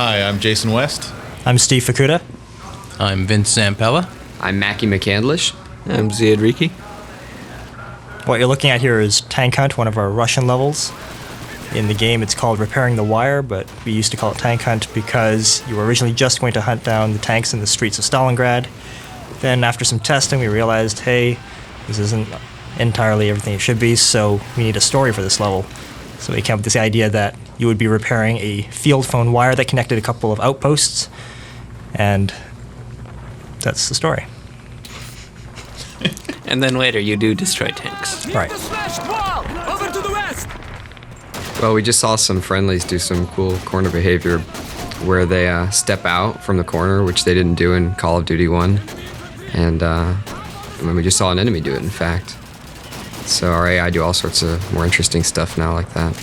Hi, I'm Jason West. I'm Steve Fukuda. I'm Vince Zampella. I'm Mackey McCandlish. I'm Zied Rieke. What you're looking at here is Tank Hunt, one of our Russian levels. In the game, it's called Repairing the Wire, but we used to call it Tank Hunt because you were originally just going to hunt down the tanks in the streets of Stalingrad. Then, after some testing, we realized, hey, this isn't entirely everything it should be, so we need a story for this level. So we came up with this idea that you would be repairing a field phone wire that connected a couple of outposts, and that's the story. And then later you do destroy tanks. Right. Well, we just saw some friendlies do some cool corner behavior where they step out from the corner, which they didn't do in Call of Duty 1. And we just saw an enemy do it, in fact. So our AI do all sorts of more interesting stuff now like that.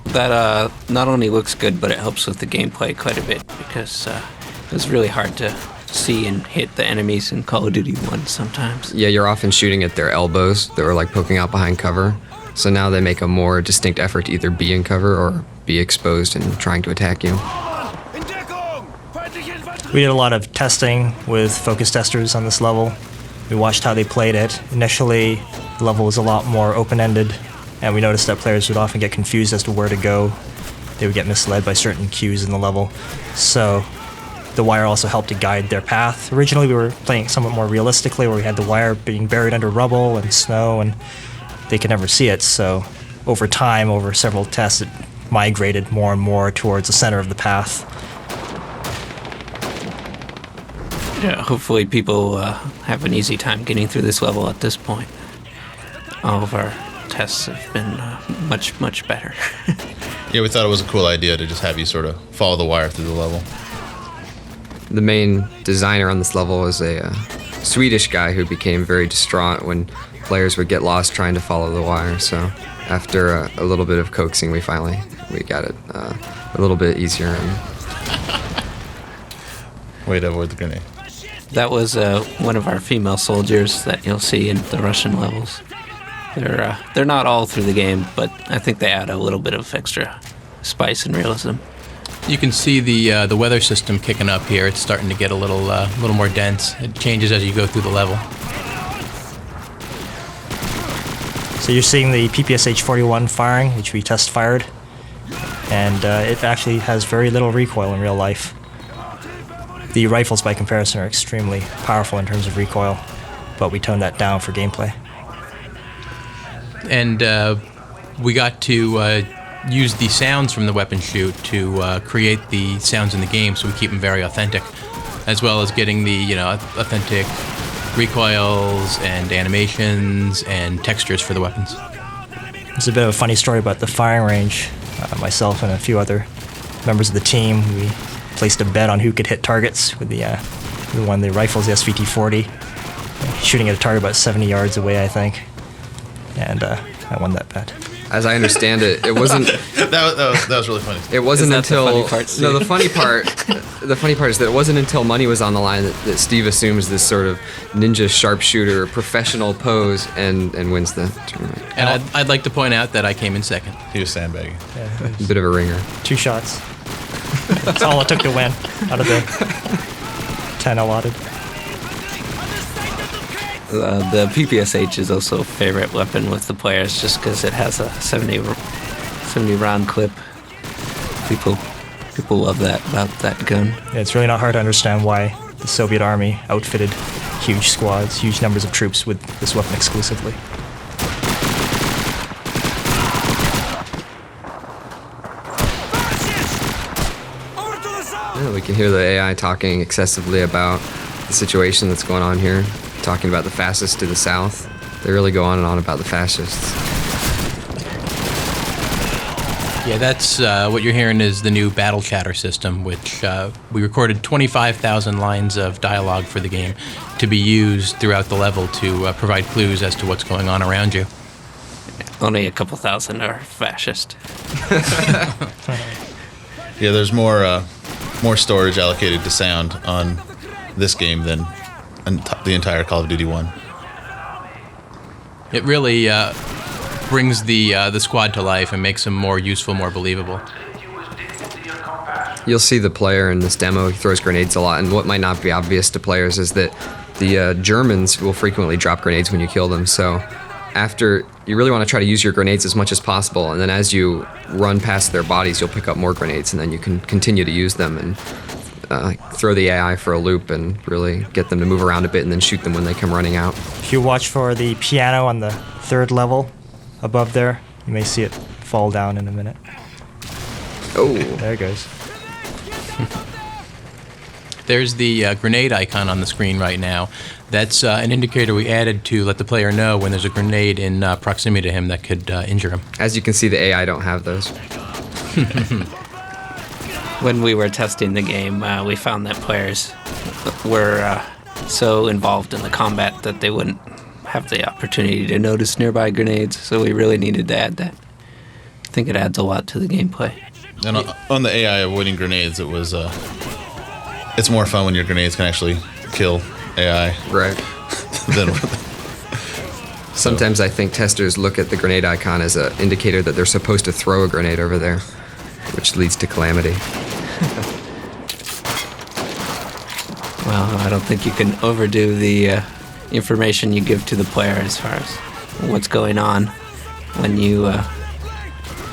That not only looks good, but it helps with the gameplay quite a bit because it was really hard to see and hit the enemies in Call of Duty 1 sometimes. Yeah, you're often shooting at their elbows that were like poking out behind cover. So now they make a more distinct effort to either be in cover or be exposed and trying to attack you. We did a lot of testing with focus testers on this level. We watched how they played it. Initially, the level was a lot more open-ended, and we noticed that players would often get confused as to where to go. They would get misled by certain cues in the level. So the wire also helped to guide their path. Originally, we were playing somewhat more realistically, where we had the wire being buried under rubble and snow, and they could never see it. So over time, over several tests, it migrated more and more towards the center of the path. Yeah, hopefully people have an easy time getting through this level at this point. All of our tests have been much, much better. Yeah, we thought it was a cool idea to just have you sort of follow the wire through the level. The main designer on this level was a Swedish guy who became very distraught when players would get lost trying to follow the wire. So after a little bit of coaxing, we got it a little bit easier. Way to avoid the grenade. That was one of our female soldiers that you'll see in the Russian levels. They're not all through the game, but I think they add a little bit of extra spice and realism. You can see the weather system kicking up here. It's starting to get a little more dense. It changes as you go through the level. So you're seeing the PPSH-41 firing, which we test fired, and it actually has very little recoil in real life. The rifles, by comparison, are extremely powerful in terms of recoil, but we toned that down for gameplay. And we got to use the sounds from the weapon shoot to create the sounds in the game, so we keep them very authentic, as well as getting the authentic recoils and animations and textures for the weapons. There's a bit of a funny story about the firing range. Myself and a few other members of the team, we placed a bet on who could hit targets with the rifles, the SVT-40, shooting at a target about 70 yards away, I think, and I won that bet. As I understand it, it wasn't. that was really funny. It wasn't until the funny part, Steve? no. The funny part is that it wasn't until money was on the line that Steve assumes this sort of ninja sharpshooter professional pose and wins the tournament. And I'd like to point out that I came in second. He was sandbagging. Yeah, A bit of a ringer. 2 shots. That's all it took to win out of the 10 allotted. The PPSH is also a favorite weapon with the players just because it has a 70 round clip. People love that about that gun. Yeah, it's really not hard to understand why the Soviet army outfitted huge squads, huge numbers of troops with this weapon exclusively. Yeah, we can hear the AI talking excessively about the situation that's going on here, talking about the fascists to the south. They really go on and on about the fascists. Yeah, that's what you're hearing is the new battle chatter system, which we recorded 25,000 lines of dialogue for the game to be used throughout the level to provide clues as to what's going on around you. Only a couple thousand are fascist. Yeah, there's more storage allocated to sound on this game than the entire Call of Duty 1. It really brings the squad to life and makes them more useful, more believable. You'll see the player in this demo, he throws grenades a lot, and what might not be obvious to players is that the Germans will frequently drop grenades when you kill them, so after, you really want to try to use your grenades as much as possible, and then as you run past their bodies, you'll pick up more grenades, and then you can continue to use them and throw the AI for a loop and really get them to move around a bit and then shoot them when they come running out. If you watch for the piano on the 3rd level above there, you may see it fall down in a minute. Oh, There it goes. There's the grenade icon on the screen right now. That's an indicator we added to let the player know when there's a grenade in proximity to him that could injure him. as you can see, the AI don't have those. When we were testing the game, we found that players were so involved in the combat that they wouldn't have the opportunity to notice nearby grenades, so we really needed to add that. I think it adds a lot to the gameplay. And on the AI avoiding grenades, it was it's more fun when your grenades can actually kill AI Right. than Sometimes I think testers look at the grenade icon as an indicator that they're supposed to throw a grenade over there, which leads to calamity. Well, I don't think you can overdo the information you give to the player as far as what's going on when you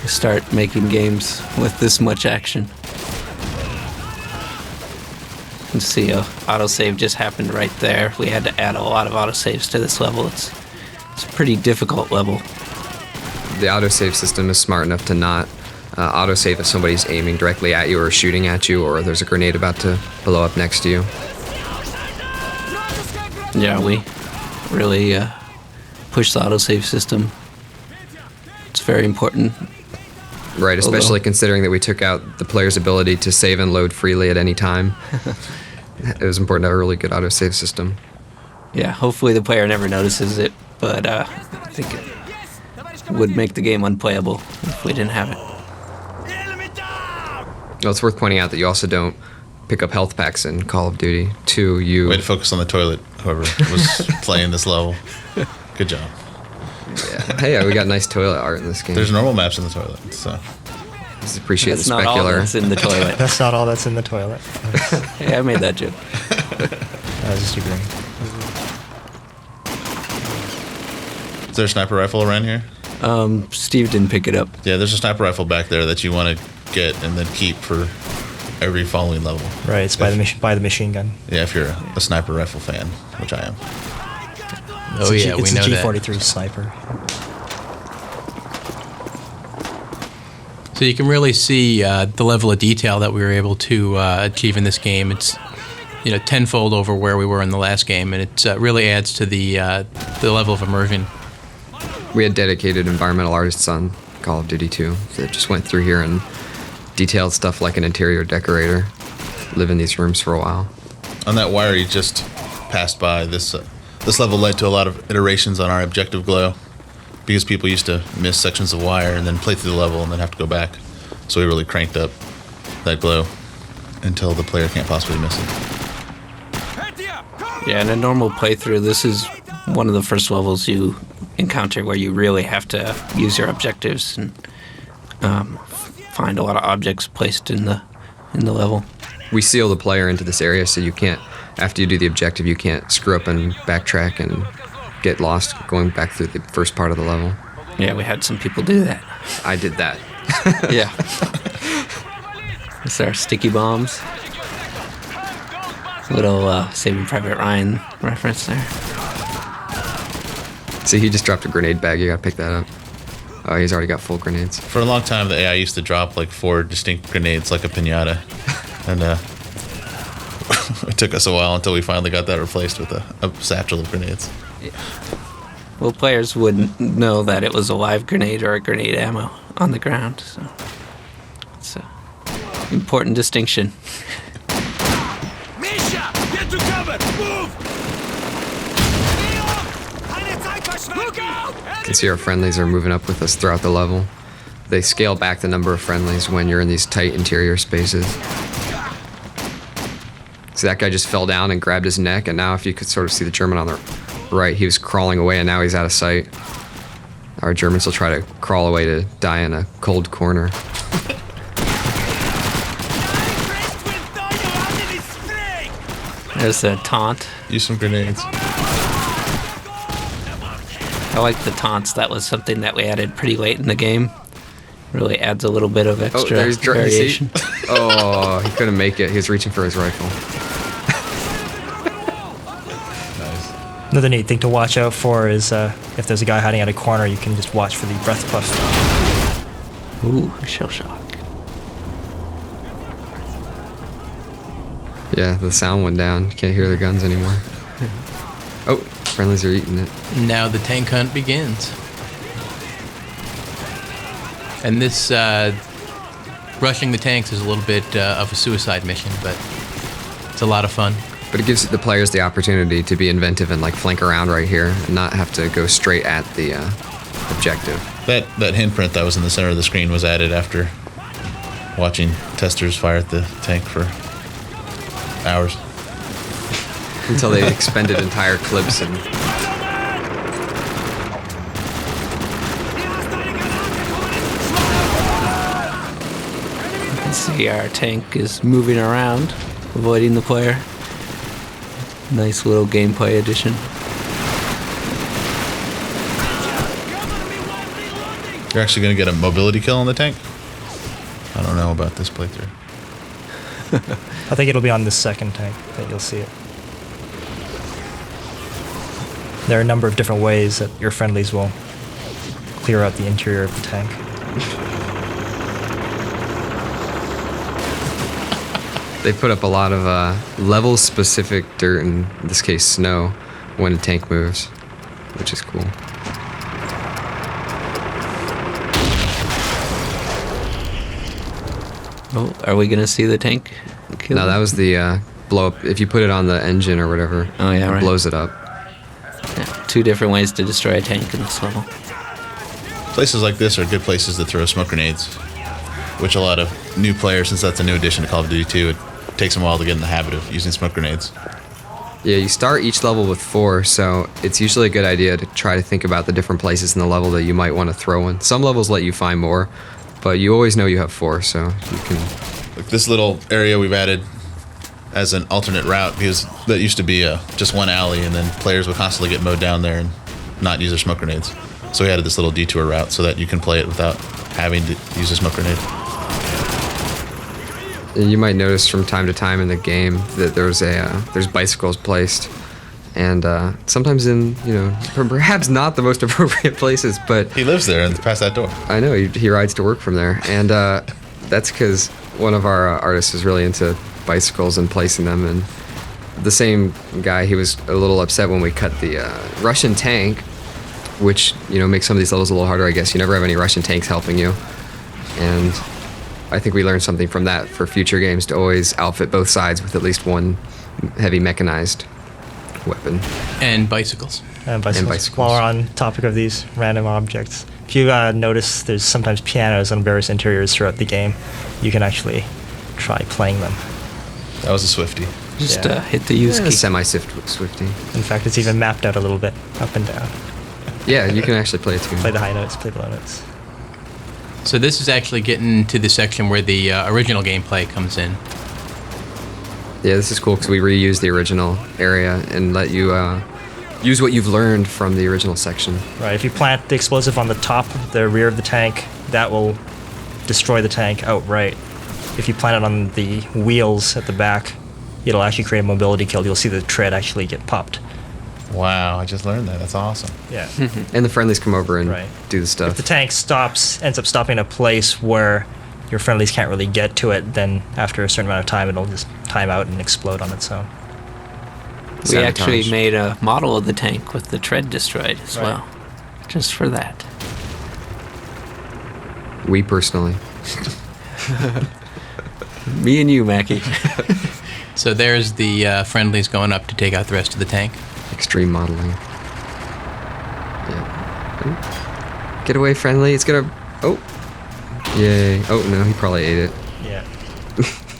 start making games with this much action. You can see autosave just happened right there. We had to add a lot of autosaves to this level. It's a pretty difficult level. The autosave system is smart enough to not autosave if somebody's aiming directly at you or shooting at you, or there's a grenade about to blow up next to you. Yeah, we really push the autosave system. It's very important. Right, especially Although- considering that we took out the player's ability to save and load freely at any time. It was important to have a really good autosave system. Yeah, hopefully the player never notices it, but I think it would make the game unplayable if we didn't have it. Well, it's worth pointing out that you also don't pick up health packs in Call of Duty 2. You way to focus on the toilet, whoever was playing this level. Good job. Hey, we got nice toilet art in this game. There's normal maps in the toilet, so Just appreciate That's the not all specular. that's in the toilet. That's not all that's in the toilet. Hey, I made that joke. I was just agreeing. is there a sniper rifle around here? Steve didn't pick it up. Yeah, there's a sniper rifle back there that you want to get and then keep for every following level. Right, it's by the machine gun. Yeah, if you're a sniper rifle fan, which I am. Oh yeah, we It's know a that. G43 sniper. So you can really see the level of detail that we were able to achieve in this game. It's tenfold over where we were in the last game, and it really adds to the level of immersion. We had dedicated environmental artists on Call of Duty 2 that just went through here and detailed stuff like an interior decorator. Live in these rooms for a while. On that wire you just passed by, this level led to a lot of iterations on our objective glow because people used to miss sections of wire and then play through the level and then have to go back. So we really cranked up that glow until the player can't possibly miss it. Yeah, in a normal playthrough, this is one of the first levels you encounter where you really have to use your objectives and find a lot of objects placed in the level. We seal the player into this area so you can't, after you do the objective, you can't screw up and backtrack and get lost going back through the first part of the level. Yeah, we had some people do that. I did that. Yeah. It's our sticky bombs. Little Saving Private Ryan reference there. See, he just dropped a grenade bag. You gotta pick that up. Oh, he's already got full grenades. For a long time, the AI used to drop like 4 distinct grenades like a piñata. And it took us a while until we finally got that replaced with a satchel of grenades. Well, players wouldn't know that it was a live grenade or a grenade ammo on the ground, so it's an important distinction. Misha, get to cover! Move! Look out! You can see our friendlies are moving up with us throughout the level. They scale back the number of friendlies when you're in these tight interior spaces. See, that guy just fell down and grabbed his neck, and now if you could sort of see the German on the right, he was crawling away, and now he's out of sight. Our Germans will try to crawl away to die in a cold corner. There's a taunt. Use some grenades. I like the taunts. That was something that we added pretty late in the game. Really adds a little bit of extra variation. Oh, he couldn't make it. He was reaching for his rifle. Nice. Another neat thing to watch out for is if there's a guy hiding at a corner, you can just watch for the breath puff. Ooh, shell shock. Yeah, the sound went down. You can't hear the guns anymore. Oh, friendlies are eating it. Now the tank hunt begins. And this rushing the tanks is a little bit of a suicide mission, but it's a lot of fun. But it gives the players the opportunity to be inventive and like flank around right here and not have to go straight at the objective. That hint print that was in the center of the screen was added after watching testers fire at the tank for hours. Until they expended entire clips and See, our tank is moving around, avoiding the player. Nice little gameplay addition. You're actually going to get a mobility kill on the tank? I don't know about this playthrough. I think it'll be on this second tank that you'll see it. There are a number of different ways that your friendlies will clear out the interior of the tank. they put up a lot of level-specific dirt, in this case snow, when a tank moves, which is cool. Oh, are we gonna see the tank? No, that was the blow up. If you put it on the engine or whatever, Oh, yeah, it right. blows it up. Yeah, 2 different ways to destroy a tank in this level. Places like this are good places to throw smoke grenades, which a lot of new players, since that's a new addition to Call of Duty 2, it takes them a while to get in the habit of using smoke grenades. Yeah, you start each level with 4, so it's usually a good idea to try to think about the different places in the level that you might want to throw in. Some levels let you find more, but you always know you have 4, so you can... Like this little area we've added as an alternate route, because that used to be just one alley, and then players would constantly get mowed down there and not use their smoke grenades. So we added this little detour route so that you can play it without having to use a smoke grenade. You might notice from time to time in the game that there's bicycles placed, and sometimes in perhaps not the most appropriate places, but He lives there and past that door. I know he rides to work from there, and that's because one of our artists is really into bicycles and placing them. And the same guy, he was a little upset when we cut the Russian tank, which makes some of these levels a little harder. I guess you never have any Russian tanks helping you, and I think we learned something from that for future games to always outfit both sides with at least one heavy mechanized weapon. And bicycles. And bicycles. While we're on topic of these random objects, if you notice there's sometimes pianos on various interiors throughout the game, you can actually try playing them. That was a Swifty. Just Yeah. hit the use key. Semi-Swifty. In fact, it's even mapped out a little bit, up and down. Yeah, you can actually play a tune. Play the high notes, play the low notes. So this is actually getting to the section where the original gameplay comes in. Yeah, this is cool because we reuse the original area and let you use what you've learned from the original section. Right, if you plant the explosive on the top, the rear of the tank, that will destroy the tank outright. If you plant it on the wheels at the back, it'll actually create a mobility kill. You'll see the tread actually get popped. Wow, I just learned that. That's awesome. Yeah. And the friendlies come over and Right. do the If stuff. the tank ends up stopping in a place where your friendlies can't really get to it, then after a certain amount of time, it'll just time out and explode on its own. We actually Sabotage. made a model of the tank with the tread destroyed as Right. well. Just for that. We personally. Me and you, Mackey. So there's the friendlies going up to take out the rest of the tank. Extreme modeling. Yeah. Ooh. Get away, friendly. It's gonna... Oh. Yay. Oh, no, he probably ate it. Yeah.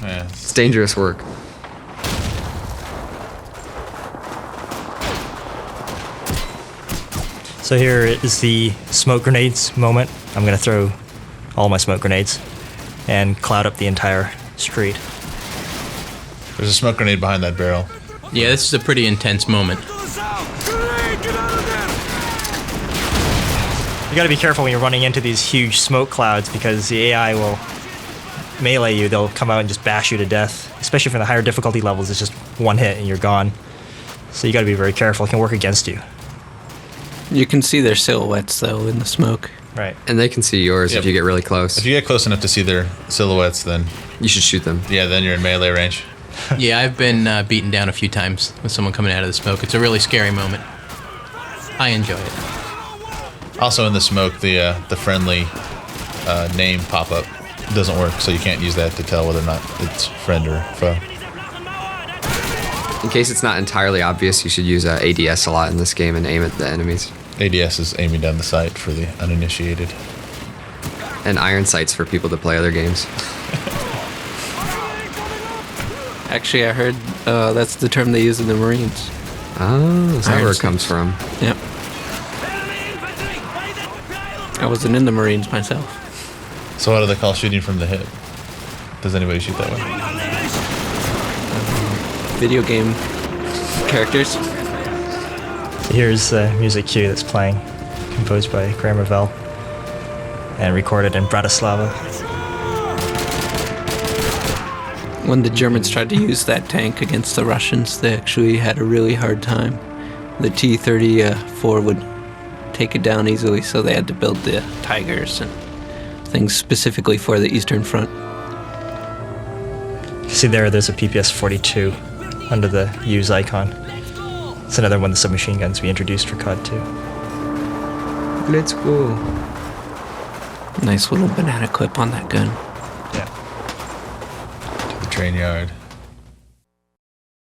Yeah. It's dangerous work. So here is the smoke grenades moment. I'm going to throw all my smoke grenades and cloud up the entire street. There's a smoke grenade behind that barrel. Yeah, this is a pretty intense moment. Grenade! Get out of there! You got to be careful when you're running into these huge smoke clouds because the AI will melee you. They'll come out and just bash you to death. Especially for the higher difficulty levels, it's just one hit and you're gone. So you got to be very careful. It can work against you. You can see their silhouettes though in the smoke. Right. And they can see yours Yep. if you get really close. If you get close enough to see their silhouettes, then You should shoot them. yeah, then you're in melee range. Yeah, I've been beaten down a few times with someone coming out of the smoke. It's a really scary moment. I enjoy it. Also in the smoke, the friendly name pop-up doesn't work, so you can't use that to tell whether or not it's friend or foe. In case it's not entirely obvious, you should use ADS a lot in this game and aim at the enemies. ADS is aiming down the sight for the uninitiated. And iron sights for people that play other games. Actually, I heard that's the term they use in the Marines. Oh, is that Iron where it sights. comes from? Yep. I wasn't in the Marines myself. So what do they call shooting from the hip? Does anybody shoot that way? Video game characters. Here's the music cue that's playing, composed by Graham Revell and recorded in Bratislava. When the Germans tried to use that tank against the Russians, they actually had a really hard time. The T-34 would take it down easily, so they had to build the Tigers and things specifically for the Eastern Front. See there's a PPS-42 under the use icon. It's another one of the submachine guns we introduced for COD 2. Let's go. Nice little banana clip on that gun. Yeah. To the train yard.